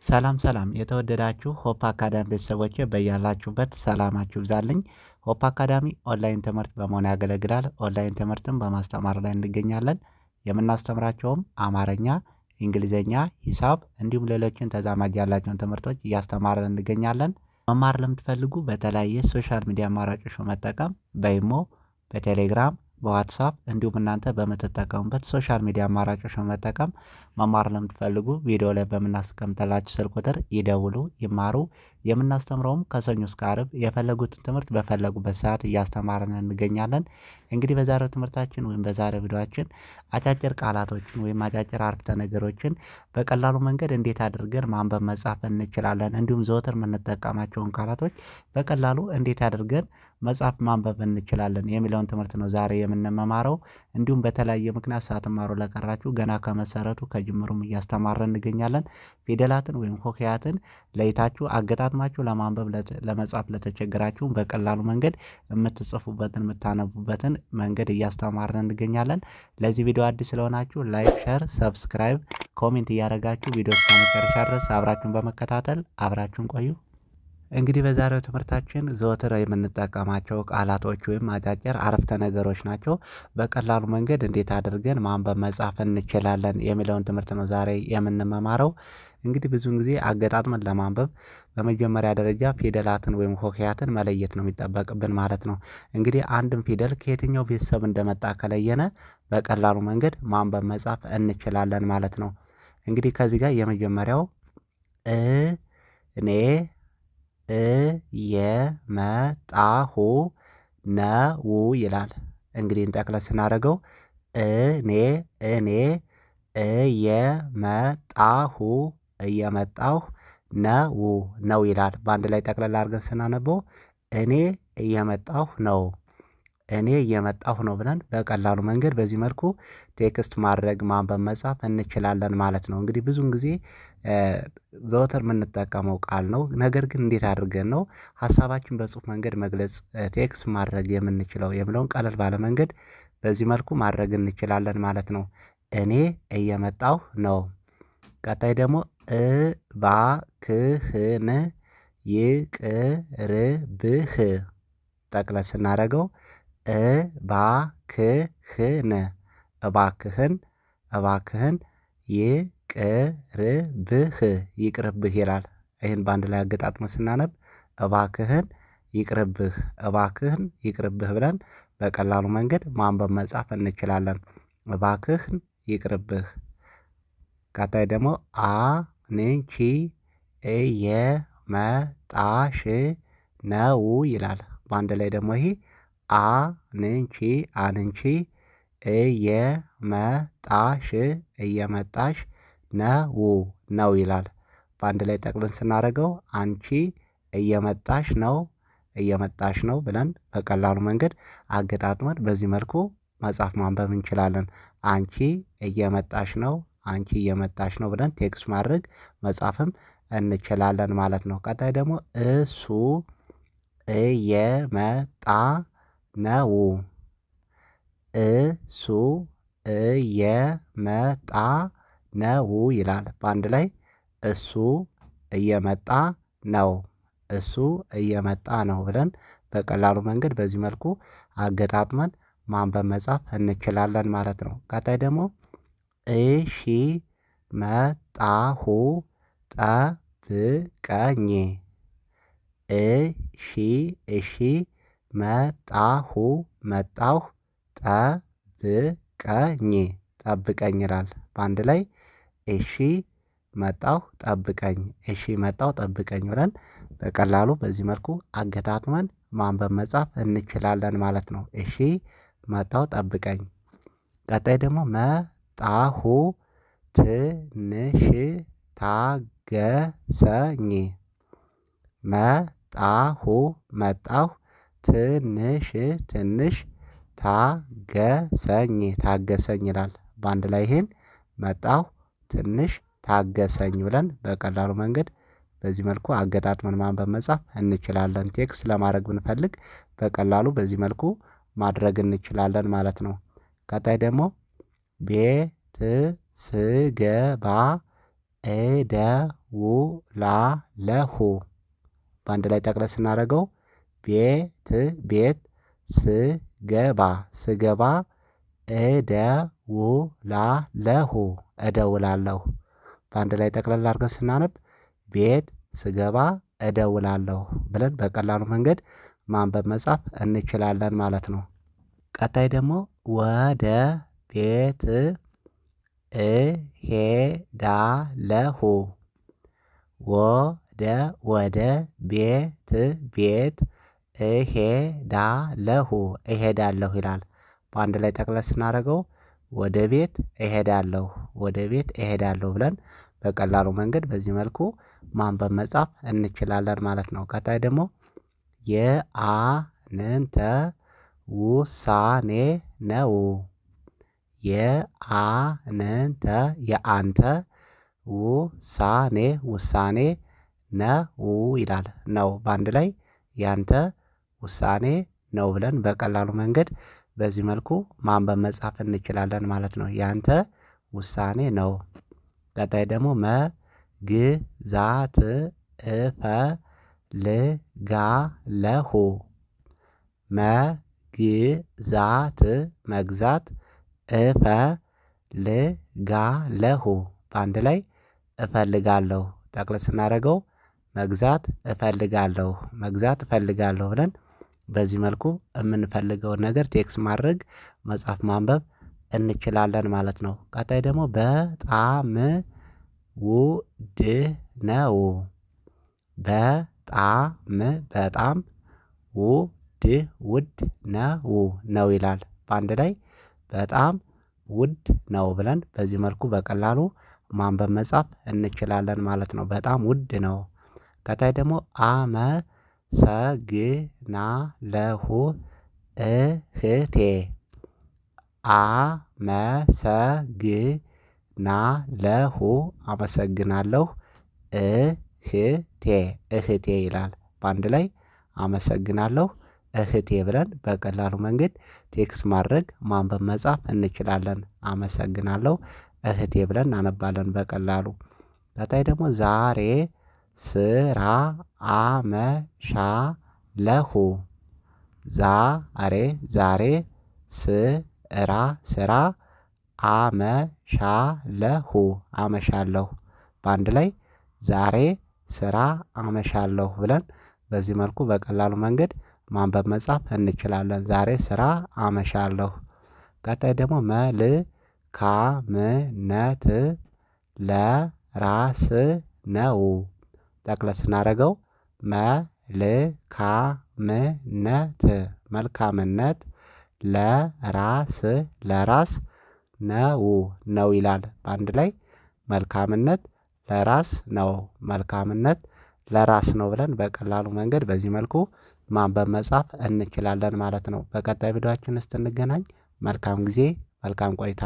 ሰላም ሰላም የተወደዳችሁ ሆፕ አካዳሚ ቤተሰቦቼ በያላችሁበት ሰላማችሁ ይብዛልኝ። ሆፕ አካዳሚ ኦንላይን ትምህርት በመሆን ያገለግላል። ኦንላይን ትምህርትን በማስተማር ላይ እንገኛለን። የምናስተምራቸውም አማርኛ፣ እንግሊዝኛ፣ ሂሳብ እንዲሁም ሌሎችን ተዛማጅ ያላቸውን ትምህርቶች እያስተማርን እንገኛለን። መማር ለምትፈልጉ በተለያየ ሶሻል ሚዲያ አማራጮች በመጠቀም በኢሞ፣ በቴሌግራም፣ በዋትሳፕ እንዲሁም እናንተ በምትጠቀሙበት ሶሻል ሚዲያ አማራጮች በመጠቀም መማር ለምትፈልጉ ቪዲዮ ላይ በምናስቀምጥላችሁ ስልክ ቁጥር ይደውሉ፣ ይማሩ። የምናስተምረውም ከሰኞ እስከ ዓርብ የፈለጉትን ትምህርት በፈለጉበት ሰዓት እያስተማርን እንገኛለን። እንግዲህ በዛሬው ትምህርታችን ወይም በዛሬው ቪዲዮአችን አጫጭር ቃላቶችን ወይም አጫጭር አረፍተ ነገሮችን በቀላሉ መንገድ እንዴት አድርገን ማንበብ መጻፍ እንችላለን፣ እንዲሁም ዘወትር የምንጠቀማቸውን ቃላቶች በቀላሉ እንዴት አድርገን መጻፍ ማንበብ እንችላለን የሚለውን ትምህርት ነው ዛሬ የምንመማረው። እንዲሁም በተለያየ ምክንያት ሳትማሩ ለቀራችሁ ገና ከመሰረቱ ከጅምሩም እያስተማረን እንገኛለን። ፊደላትን ወይም ሆሄያትን ለይታችሁ አገጣጥማችሁ ለማንበብ ለመጻፍ ለተቸገራችሁም በቀላሉ መንገድ የምትጽፉበትን የምታነቡበትን መንገድ እያስተማረን እንገኛለን። ለዚህ ቪዲዮ አዲስ ስለሆናችሁ ላይክ፣ ሸር፣ ሰብስክራይብ፣ ኮሜንት እያደረጋችሁ ቪዲዮ እስከ መጨረሻ ድረስ አብራችሁን በመከታተል አብራችሁን ቆዩ። እንግዲህ በዛሬው ትምህርታችን ዘወትር የምንጠቀማቸው ቃላቶች ወይም አጫጭር አረፍተ ነገሮች ናቸው። በቀላሉ መንገድ እንዴት አድርገን ማንበብ መጻፍ እንችላለን የሚለውን ትምህርት ነው ዛሬ የምንመማረው። እንግዲህ ብዙውን ጊዜ አገጣጥመን ለማንበብ በመጀመሪያ ደረጃ ፊደላትን ወይም ሆሄያትን መለየት ነው የሚጠበቅብን ማለት ነው። እንግዲህ አንድም ፊደል ከየትኛው ቤተሰብ እንደመጣ ከለየነ በቀላሉ መንገድ ማንበብ መጻፍ እንችላለን ማለት ነው። እንግዲህ ከዚህ ጋር የመጀመሪያው እኔ እየመጣሁ ነው ይላል። እንግዲህ እንጠቅለል ስናደርገው እኔ እየመጣሁ ነው ይላል። በአንድ ላይ ጠቅለል አድርገን ስናነበው እኔ እየመጣሁ ነው ብለን በቀላሉ መንገድ በዚህ መልኩ ቴክስት ማድረግ ማንበብ መጻፍ እንችላለን ማለት ነው። እንግዲህ ብዙውን ጊዜ ዘወትር የምንጠቀመው ቃል ነው። ነገር ግን እንዴት አድርገን ነው ሀሳባችን በጽሁፍ መንገድ መግለጽ ቴክስት ማድረግ የምንችለው የሚለውን ቀለል ባለ መንገድ በዚህ መልኩ ማድረግ እንችላለን ማለት ነው። እኔ እየመጣሁ ነው። ቀጣይ ደግሞ እባክህን ይቅርብህ። ጠቅለል ስናደርገው እባክህን ይቅርብህ ይላል። ይህን በአንድ ላይ አገጣጥመን ስናነብ እባክህን ይቅርብህ ብለን በቀላሉ መንገድ ማንበብ መጻፍ እንችላለን። እባክህን ይቅርብህ። ቀጣይ ደግሞ አንቺ እየመጣሽ ነው ይላል። በአንድ ላይ ደግሞ ይሄ አንቺ እየመጣሽ ነው ይላል። በአንድ ላይ ጠቅለን ስናደርገው አንቺ እየመጣሽ ነው ብለን በቀላሉ መንገድ አገጣጥመን በዚህ መልኩ መጻፍ ማንበብ እንችላለን። አንቺ እየመጣሽ ነው ብለን ቴክስት ማድረግ መጻፍም እንችላለን ማለት ነው። ቀጣይ ደግሞ እሱ እየመጣ ነው ይላል። በአንድ ላይ እሱ እየመጣ ነው ብለን በቀላሉ መንገድ በዚህ መልኩ አገጣጥመን ማንበብ መጻፍ እንችላለን ማለት ነው። ቀጣይ ደግሞ እሺ መጣሁ ጠብቀኝ። እሺ መጣሁ ጠብቀኝ ይላል። በአንድ ላይ እሺ መጣሁ ጠብቀኝ ብለን በቀላሉ በዚህ መልኩ አገጣጥመን ማንበብ መጻፍ እንችላለን ማለት ነው። እሺ መጣሁ ጠብቀኝ። ቀጣይ ደግሞ መጣሁ ትንሽ ታገሰኝ። መጣሁ ትንሽ ታገሰኝ ይላል። በአንድ ላይ ይሄን መጣሁ ትንሽ ታገሰኝ ብለን በቀላሉ መንገድ በዚህ መልኩ አገጣጥመን ማንበብ መጻፍ እንችላለን። ቴክስት ለማድረግ ብንፈልግ በቀላሉ በዚህ መልኩ ማድረግ እንችላለን ማለት ነው። ቀጣይ ደግሞ ቤት ስገባ እደውላለሁ። በአንድ ላይ ጠቅለል ስናደርገው ቤት ስገባ እደውላለሁ። በአንድ ላይ ጠቅለል አድርገን ስናነብ ቤት ስገባ እደውላለሁ ብለን በቀላሉ መንገድ ማንበብ መጻፍ እንችላለን ማለት ነው። ቀጣይ ደግሞ ወደ ቤት እሄዳለሁ። ወደ ቤት እሄዳለሁ ይላል። በአንድ ላይ ጠቅለል ስናደርገው ወደ ቤት እሄዳለሁ ብለን በቀላሉ መንገድ በዚህ መልኩ ማንበብ መጻፍ እንችላለን ማለት ነው። ቀጣይ ደግሞ የአንተ ውሳኔ ነው። የአንተ ውሳኔ ነው ይላል። ነው በአንድ ላይ ያንተ ውሳኔ ነው ብለን በቀላሉ መንገድ በዚህ መልኩ ማንበብ መጻፍ እንችላለን ማለት ነው። ያንተ ውሳኔ ነው። ቀጣይ ደግሞ መግዛት እፈልጋለሁ። መግዛት እፈልጋለሁ በአንድ ላይ እፈልጋለሁ ጠቅለል ስናደርገው መግዛት እፈልጋለሁ ብለን በዚህ መልኩ የምንፈልገውን ነገር ቴክስት ማድረግ መጻፍ ማንበብ እንችላለን ማለት ነው። ቀጣይ ደግሞ በጣም ውድ ነው። በጣም ውድ ነው ይላል። በአንድ ላይ በጣም ውድ ነው ብለን በዚህ መልኩ በቀላሉ ማንበብ መጻፍ እንችላለን ማለት ነው። በጣም ውድ ነው። ቀጣይ ደግሞ አመሰግናለሁ እህቴ። አመሰግናለሁ እህቴ ይላል። በአንድ ላይ አመሰግናለሁ እህቴ ብለን በቀላሉ መንገድ ቴክስት ማድረግ ማንበብ መጻፍ እንችላለን። አመሰግናለሁ እህቴ ብለን እናነባለን በቀላሉ። ቀጣይ ደግሞ ዛሬ ስራ አመሻለሁ። ዛሬ ስራ አመሻለሁ በአንድ ላይ ዛሬ ስራ አመሻለሁ ብለን በዚህ መልኩ በቀላሉ መንገድ ማንበብ መጻፍ እንችላለን። ዛሬ ስራ አመሻለሁ። ቀጣይ ደግሞ መልካምነት ለራስ ነው። ጠቅለል ስናደርገው መልካምነት ለራስ ነው ይላል። በአንድ ላይ መልካምነት ለራስ ነው ብለን በቀላሉ መንገድ በዚህ መልኩ ማንበብ መጻፍ እንችላለን ማለት ነው። በቀጣይ ቪዲዮአችን እስክንገናኝ መልካም ጊዜ መልካም ቆይታ